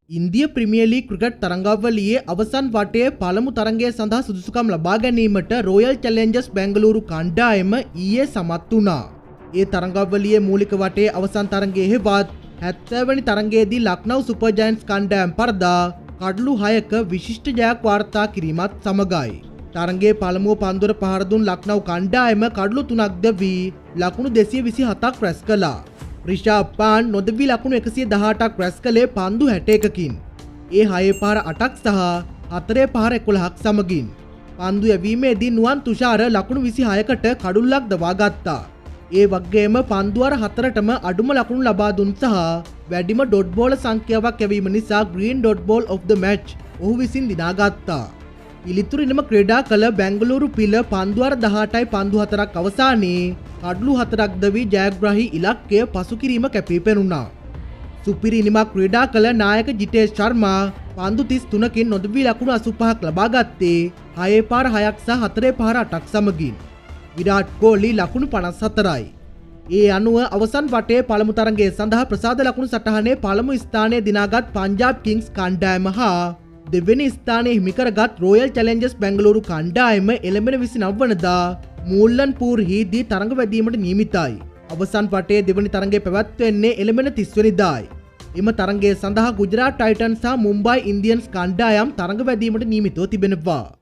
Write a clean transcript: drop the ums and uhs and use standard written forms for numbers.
ඉන්දිය premier league cricket තරඟාවලියේ අවසන් වටයේ පළමු තරඟය සඳහා සුදුසුකම් ලබා ගැනීමට රොයල් චැලෙන්ජර්ස් බැංගලූරු කණ්ඩායම ඊයේ සමත් වුණා. ඒ තරඟාවලියේ මූලික වටයේ අවසන් තරඟයේ හෙවත් 70 වෙනි තරඟයේදී ලක්නව් සුපර් ජයන්ට්ස් කණ්ඩායම පරදා කඩලු 6ක විශිෂ්ට ජයක් වාර්තා කිරීමත් සමගයි. තරඟයේ පළමුව පන්දුවට පහර දුන් ලක්නව් කණ්ඩායම කඩලු 3ක් ද වී ලකුණු 227ක් රැස් කළා. රිෂාබ් පාන් නොදවී ලකුණු 118ක් රැස් කළේ පන්දු 61කින්. ඒ 6 පහර 8ක් සහ 4 පහර 11ක් සමගින්. පන්දු යැවීමේදී නුවන් තුෂාර ලකුණු 26කට කඩුල්ලක් දවා ගත්තා. ඒ වගේම පන්දුවර 4ටම අඩුම ලකුණු ලබා දුන් සහ වැඩිම ඩොට් බෝල සංඛ්‍යාවක් යැවීම නිසා green dot ball of the match ඔහු විසින් දිනාගත්තා. පිළිතුරිනම ක්‍රීඩා කළ බැංගලූරු පිළ පන්දුවර 18යි පන්දු 4ක් අවසානයේ කඩලු 4ක් ද වී ජයග්‍රාහී ඉලක්කය පසු කිරීම කැපී පෙනුණා. සුපිරි ඉනිමක් ක්‍රීඩා කළ නායක ජිතේෂ් ශර්මා පන්දු 33කින් නොදවී ලකුණු 85ක් ලබා ගත්තේ 6 පාර 6ක් සහ 4 පාර 8ක් සමගින්. විරාට් කෝලි ලකුණු 54යි. ඒ අනුව අවසන් වටයේ පළමු තරඟය සඳහා ප්‍රසාද ලකුණු සටහනේ පළමු ස්ථානය දිනාගත් පංජාබ් කිංස් කණ්ඩායම හා දෙවැනි ස්ථානය හිමිකරගත් රොයල් චැලෙන්ජර්ස් බැංගලූරු කණ්ඩායම එළඹෙන 29 වනදා මූල්ලන්පූර්හිදී තරඟ වැදීමට නියමිතයි. අවසන් වටයේ දෙවැනි තරඟය පැවැත්වෙන්නේ එළඹෙන 30 වෙනිදායි. එම තරඟය සඳහා ගුජරාට් ටයිටන්ස් සහ මුම්බයි ඉන්දියන්ස් කණ්ඩායම් තරඟ වැදීමට නියමිතව තිබෙනවා.